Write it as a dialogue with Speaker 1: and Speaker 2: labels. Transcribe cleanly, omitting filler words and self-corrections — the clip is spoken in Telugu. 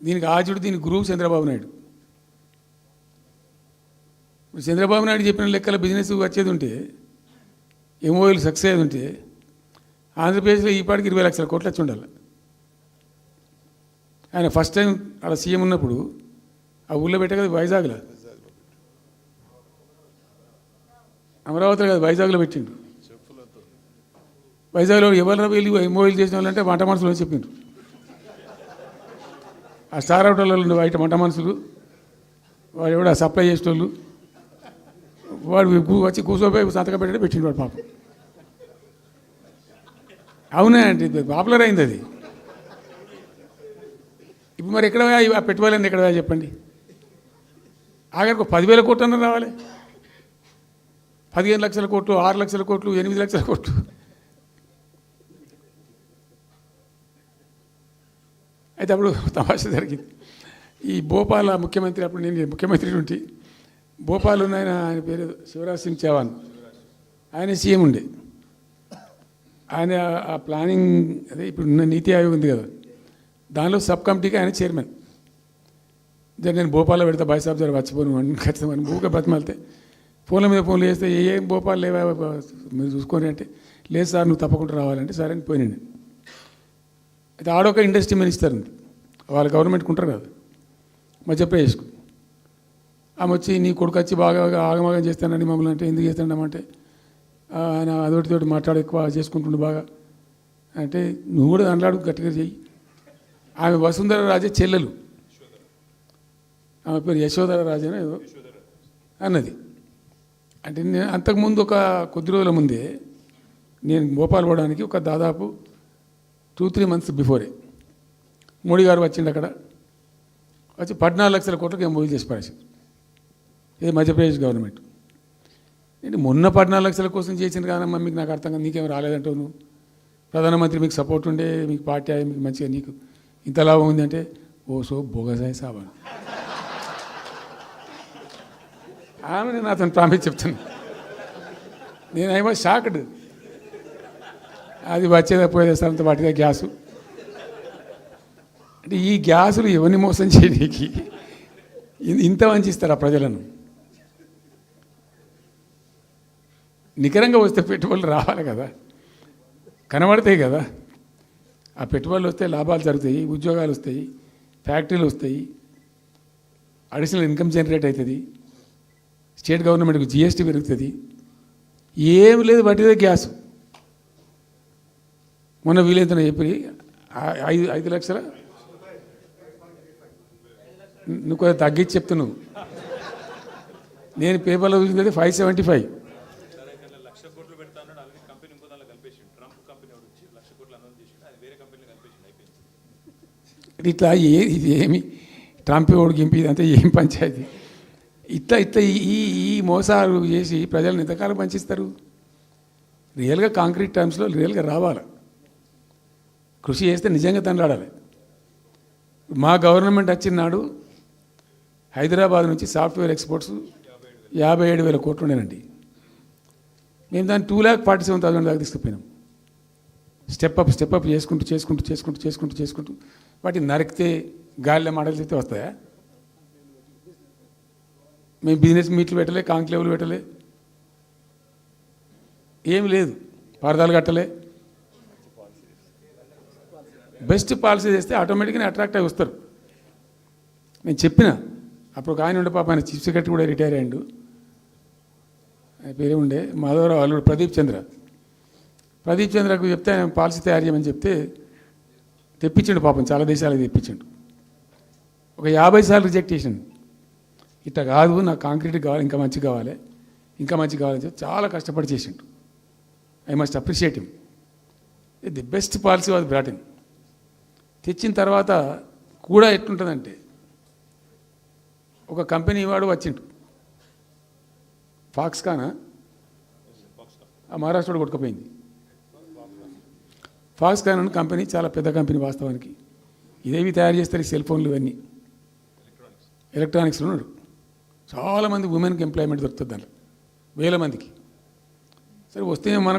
Speaker 1: దీనికి ఆచుడు దీనికి గురువు చంద్రబాబు నాయుడు. చంద్రబాబు నాయుడు చెప్పిన లెక్కల బిజినెస్ వచ్చేది ఉంటే, ఎంఓఏలు సక్సెస్ అయ్యేది ఉంటే ఆంధ్రప్రదేశ్లో ఈ పాటికి 20 లక్షల కోట్లు వచ్చి ఉండాలి. ఆయన ఫస్ట్ టైం అలా సీఎం ఉన్నప్పుడు ఆ ఊళ్ళో పెట్టే కదా, వైజాగ్లో, అమరావతిలో కదా, వైజాగ్లో పెట్టిండు. వైజాగ్లో ఎవరు వెళ్ళి ఎంఓఏలు చేసిన వాళ్ళంటే వంట మనుషులు అని చెప్పిండ్రు. ఆ స్టార్ హోటల్లో బయట వంట మనుషులు, వాడు ఎవడ సప్లై చేసేటోళ్ళు, వాడు వచ్చి కూర్చోపోయి సంతకం పెట్టే పెట్టిండు వాడు పాపం. అవునా అంటే పాపులర్ అయింది అది. ఇప్పుడు మరి ఎక్కడ ఆ పెట్టుబడులన్నీ ఎక్కడ చెప్పండి. ఆఖరికి 10,000 కోట్లు అన్న రావాలి. 15 లక్షల కోట్లు, 6 లక్షల కోట్లు, 8 లక్షల కోట్లు. అయితే అప్పుడు తమాషా జరిగింది. ఈ భోపాల్ ముఖ్యమంత్రి, అప్పుడు నేను ముఖ్యమంత్రి ఉంటే, భోపాల్ ఉన్న ఆయన పేరు శివరాజ్ సింగ్ చౌహాన్, ఆయన సీఎం ఉండే. ఆయన ఆ ప్లానింగ్, అదే ఇప్పుడు నీతి ఆయోగ్ ఉంది కదా, దానిలో సబ్ కమిటీకి ఆయన చైర్మన్. నేను భోపాల్లో పెడతా బాయ్సాబ్ జర వచ్చిపోను అని ఖచ్చితంగా ఊగా బతిమాలితే, ఫోన్ల మీద ఫోన్లు చేస్తే ఏం భోపాల్ లేవా మీరు చూసుకొని అంటే, లేదు సార్ నువ్వు తప్పకుండా రావాలంటే సరే అని పోయినండి. అయితే ఆడొక ఇండస్ట్రీ మినిస్టర్ ఉంది, వాళ్ళ గవర్నమెంట్కి ఉంటారు కదా మధ్యప్రదేశ్కు. ఆమె వచ్చి నీ కొడుకు వచ్చి బాగా ఆగమాగం చేస్తానని మమ్మల్ని అంటే, ఎందుకు చేస్తానమంటే ఆయన అదొకటితోటి మాట్లాడి ఎక్కువ చేసుకుంటుండు బాగా అంటే, నువ్వు కూడా దాంట్లాడు గట్టిగా చెయ్యి. ఆమె వసుంధర రాజే చెల్లెలు, ఆమె పేరు యశోధర రాజే ఏదో అన్నది. అంటే నేను అంతకుముందు ఒక కొద్ది రోజుల ముందే నేను భోపాల్ పోవడానికి ఒక దాదాపు 2-3 మంత్స్ బిఫోరే మోడీ గారు వచ్చిండు. అక్కడ వచ్చి 14 లక్షల కోట్లకు ఎంఓయూ చేసి పడేసారు. ఇది మధ్యప్రదేశ్ గవర్నమెంట్. ఏంటి మొన్న 14 లక్షల కోసం చేసింది కాదమ్మా, మీకు నాకు అర్థం కాదు, నీకేం రాలేదంటావు నువ్వు. ప్రధానమంత్రి మీకు సపోర్ట్ ఉండే, మీకు పార్టీ అయ్యి మీకు మంచిగా నీకు ఇంత లాభం ఉంది అంటే, ఓ సో బోగసాయి సాబా ఆమె నేను అతను ప్రామిస్ చెప్తాను. నేను ఐ వాజ్ షాక్డ్. అది వచ్చేదా పోయేదంత వాటిగా గ్యాసు అంటే, ఈ గ్యాసులు ఎవరిని మోసం చేయడానికి ఇంత వంచిస్తారా ప్రజలను? నికరంగా వస్తే పెట్టుబడులు రావాలి కదా, కనబడతాయి కదా. ఆ పెట్టుబడులు వస్తే లాభాలు జరుగుతాయి, ఉద్యోగాలు వస్తాయి, ఫ్యాక్టరీలు వస్తాయి, అడిషనల్ ఇన్కమ్ జనరేట్ అవుతుంది, స్టేట్ గవర్నమెంట్కి జిఎస్టీ పెరుగుతుంది. ఏం లేదు, వాటిదే గ్యాస్. మొన్న వీలైతే చెప్పి 5 లక్షల, నువ్వు కొంచెం తగ్గించి చెప్తున్నావు. నేను పేపర్లో చూసింది 575. ఇట్లా ఇది ఏమి ట్రంప్ ఓడికి గింపి ఇదంతా ఏం పంచాయతీ? ఇట్లా ఇట్లా ఈ మోసాలు చేసి ప్రజలను ఎంతకాలం పంచిస్తారు? రియల్గా కాంక్రీట్ టర్మ్స్లో రియల్గా రావాలి, కృషి చేస్తే నిజంగా తండ్రాడాలి. మా గవర్నమెంట్ వచ్చిన నాడు హైదరాబాద్ నుంచి సాఫ్ట్వేర్ ఎక్స్పోర్ట్స్ 57,000 కోట్లు ఉండేనండి. మేము దాన్ని 2,47,000 దాకా తీసుకుపోయినాం. స్టెప్ అప్ చేసుకుంటూ వాటిని నరికితే గాలిలో మాటలు చెప్తే వస్తాయా? మేము బిజినెస్ మీట్లు పెట్టలే, కాంక్లేవ్లు పెట్టలే, ఏమి లేదు, పరదాలు కట్టలే. బెస్ట్ పాలసీ చేస్తే ఆటోమేటిక్గా అట్రాక్ట్ అయి వస్తారు. నేను చెప్పిన అప్పుడు ఒక ఆయన ఉండే, పాప ఆయన చీఫ్ సెక్రటరీ కూడా రిటైర్ అయ్యాడు, ఆయన పేరే ఉండే మాధవరావు అల్లుడు ప్రదీప్ చంద్రకు చెప్తే ఆయన పాలసీ తయారు చేయమని చెప్తే తెప్పించండు. పాపం చాలా దేశాలకు తెప్పించండు. ఒక 50 సార్లు రిజెక్ట్ చేసిండు. ఇట్లా కాదు, నాకు కాంక్రీట్ కావాలి, ఇంకా మంచి కావాలని చెప్పి చాలా కష్టపడి చేసిండు. I must appreciate him. The best policy was brought in. తెచ్చిన తర్వాత కూడా ఎట్లుంటుందంటే, ఒక కంపెనీ వాడు వచ్చిండు, ఫాక్స్కాన్, ఆ మహారాష్ట్రలో కొట్టుకుపోయింది. ఫాక్స్కాన్ అనే కంపెనీ చాలా పెద్ద కంపెనీ వాస్తవానికి. ఇదేవి తయారు చేస్తారు, సెల్ ఫోన్లు, ఇవన్నీ ఎలక్ట్రానిక్స్లో ఉన్నాడు. చాలామంది ఉమెన్కి ఎంప్లాయ్మెంట్ దొరుకుతుంది దాంట్లో, 1000 మందికి. సరే వస్తే మనకు